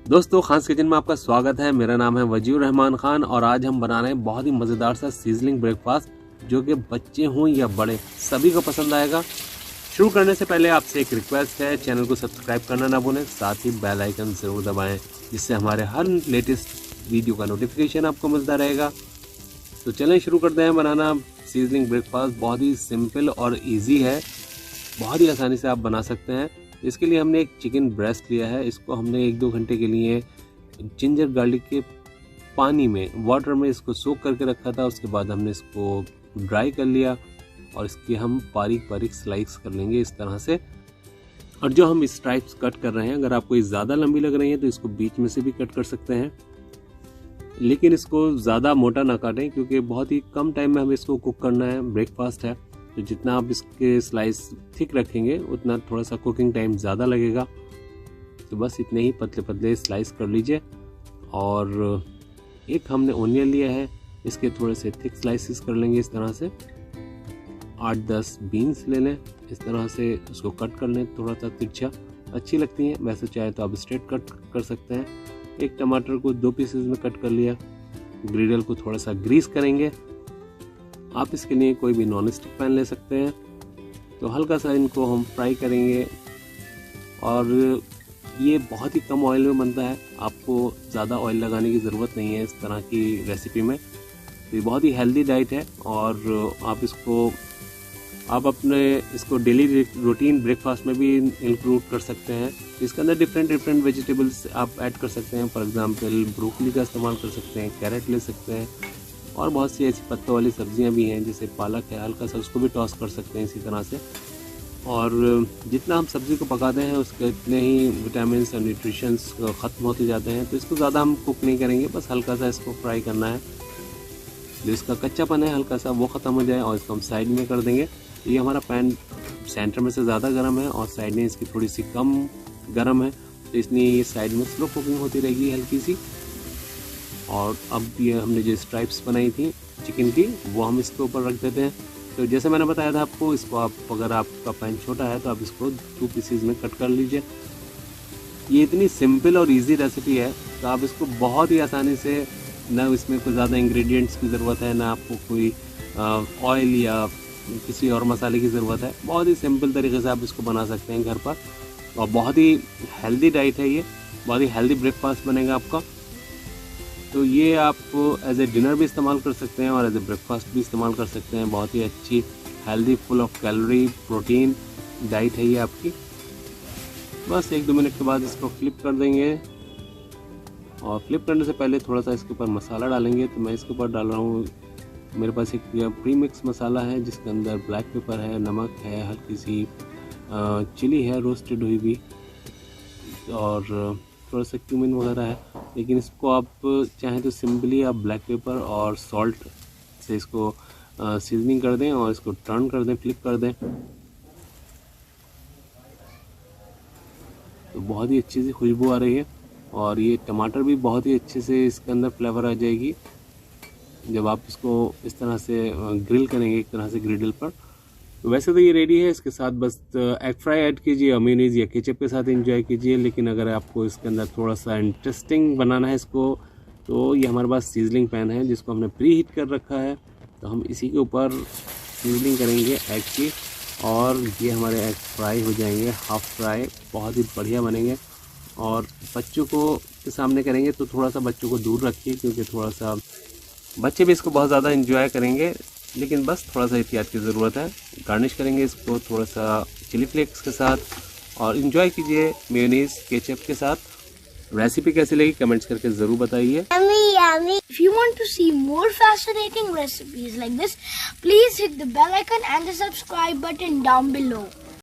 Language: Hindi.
दोस्तों खान्स किचन में आपका स्वागत है। मेरा नाम है वजीर रहमान खान और आज हम बना रहे हैं बहुत ही मजेदार सा सीजलिंग ब्रेकफास्ट जो कि बच्चे हों या बड़े सभी को पसंद आएगा। शुरू करने से पहले आपसे एक रिक्वेस्ट है, चैनल को सब्सक्राइब करना ना भूलें, साथ ही बेल आइकन जरूर दबाएं जिससे हमारे हर लेटेस्ट वीडियो का नोटिफिकेशन आपको मिलता रहेगा। तो चलें शुरू करते हैं बनाना सीजलिंग ब्रेकफास्ट। बहुत ही सिंपल और ईजी है, बहुत ही आसानी से आप बना सकते हैं। इसके लिए हमने एक चिकन ब्रेस्ट लिया है, इसको हमने 1-2 घंटे के लिए जिंजर गार्लिक के पानी में वाटर में इसको सोक करके रखा था। उसके बाद हमने इसको ड्राई कर लिया और इसके हम बारीक बारीक स्लाइस कर लेंगे इस तरह से। और जो हम स्ट्राइप्स कट कर रहे हैं, अगर आपको ज़्यादा लंबी लग रही है तो इसको बीच में से भी कट कर सकते हैं, लेकिन इसको ज़्यादा मोटा ना काटें क्योंकि बहुत ही कम टाइम में हमें इसको कुक करना है, ब्रेकफास्ट है। तो जितना आप इसके स्लाइस थिक रखेंगे उतना थोड़ा सा कुकिंग टाइम ज़्यादा लगेगा। तो बस इतने ही पतले पतले स्लाइस कर लीजिए। और एक हमने ओनियन लिया है, इसके थोड़े से थिक स्लाइसिस कर लेंगे इस तरह से। 8-10 बीन्स ले लें, इस तरह से उसको कट कर लें, थोड़ा सा तिरछा अच्छी लगती हैं, वैसे चाहे तो आप स्ट्रेट कट कर सकते हैं। एक टमाटर को 2 पीसेस में कट कर लिया। ग्रिडल को थोड़ा सा ग्रीस करेंगे। आप इसके लिए कोई भी नॉन स्टिक पैन ले सकते हैं। तो हल्का सा इनको हम फ्राई करेंगे और ये बहुत ही कम ऑयल में बनता है, आपको ज़्यादा ऑयल लगाने की ज़रूरत नहीं है इस तरह की रेसिपी में। तो ये बहुत ही हेल्दी डाइट है और आप अपने इसको डेली रूटीन ब्रेकफास्ट में भी इंक्लूड कर सकते हैं। इसके अंदर डिफरेंट वेजिटेबल्स आप ऐड कर सकते हैं। फॉर एग्जांपल ब्रोकली का इस्तेमाल कर सकते हैं, कैरेट ले सकते हैं और बहुत सी ऐसी पत्तों वाली सब्जियां भी हैं जैसे पालक है, हल्का सा उसको भी टॉस कर सकते हैं इसी तरह से। और जितना हम सब्ज़ी को पकाते हैं उसके इतने ही विटामिन और न्यूट्रिशंस ख़त्म होते जाते हैं। तो इसको ज़्यादा हम कुक नहीं करेंगे, बस हल्का सा इसको फ्राई करना है। जो इसका कच्चापन है हल्का सा वो ख़त्म हो जाए और इसको हम साइड में कर देंगे। ये हमारा पैन सेंटर में से ज़्यादा गर्म है और साइड में इसकी थोड़ी सी कम गर्म है, तो इसलिए ये साइड में स्लो कुकिंग होती रहेगी हल्की सी। और अब ये हमने जो स्ट्राइप्स बनाई थी चिकन की वो हम इसके ऊपर रख देते हैं। तो जैसे मैंने बताया था आपको, इसको आप अगर आपका पैन छोटा है तो आप इसको 2 पीसेज में कट कर लीजिए। ये इतनी सिंपल और इजी रेसिपी है तो आप इसको बहुत ही आसानी से, ना इसमें कोई ज़्यादा इंग्रेडिएंट्स की ज़रूरत है, ना आपको कोई ऑयल या किसी और मसाले की ज़रूरत है। बहुत ही सिंपल तरीके से आप इसको बना सकते हैं घर पर और बहुत ही हेल्दी डाइट है, ये बहुत ही हेल्दी ब्रेकफास्ट बनेगा आपका। तो ये आप एज ए डिनर भी इस्तेमाल कर सकते हैं और एज ए ब्रेकफास्ट भी इस्तेमाल कर सकते हैं। बहुत ही अच्छी healthy, full of calorie, protein diet है ये आपकी। बस 1-2 मिनट के बाद इसको फ्लिप कर देंगे और फ्लिप करने से पहले थोड़ा सा इसके ऊपर मसाला डालेंगे। तो मैं इसके ऊपर डाल रहा हूँ, मेरे पास एक प्री मिक्स मसाला है जिसके अंदर ब्लैक पेपर है, नमक है, हल्की सी चिली है रोस्टेड हुई भी और थोड़ा सा क्यूमिन वगैरह है। लेकिन इसको आप चाहें तो सिंपली आप ब्लैक पेपर और सॉल्ट से इसको सीजनिंग कर दें और इसको टर्न कर दें, फ्लिप कर दें। तो बहुत ही अच्छी सी खुशबू आ रही है और ये टमाटर भी बहुत ही अच्छे से इसके अंदर फ्लेवर आ जाएगी जब आप इसको इस तरह से ग्रिल करेंगे, एक तरह से ग्रिडल पर। तो वैसे तो ये रेडी है, इसके साथ बस एग फ्राई ऐड कीजिए और मेयोनीज या केचप के साथ एंजॉय कीजिए। लेकिन अगर आपको इसके अंदर थोड़ा सा इंटरेस्टिंग बनाना है इसको, तो ये हमारे पास सीजलिंग पैन है जिसको हमने प्री हीट कर रखा है। तो हम इसी के ऊपर सीजलिंग करेंगे एग की और ये हमारे एग फ्राई हो जाएंगे, हाफ फ्राई, बहुत ही बढ़िया बनेंगे। और बच्चों को के सामने करेंगे तो थोड़ा सा बच्चों को दूर रखिए क्योंकि थोड़ा सा बच्चे भी इसको बहुत ज़्यादा एंजॉय करेंगे, लेकिन बस थोड़ा सा एहतियात की ज़रूरत है। गार्निश करेंगे इसको थोड़ा सा चिली फ्लेक्स के साथ और एंजॉय कीजिए मेयोनीज केचप के साथ। रेसिपी कैसी लगी कमेंट्स करके ज़रूर बताइए। If you want to see more fascinating recipes like this, please hit the bell icon and the subscribe button down below.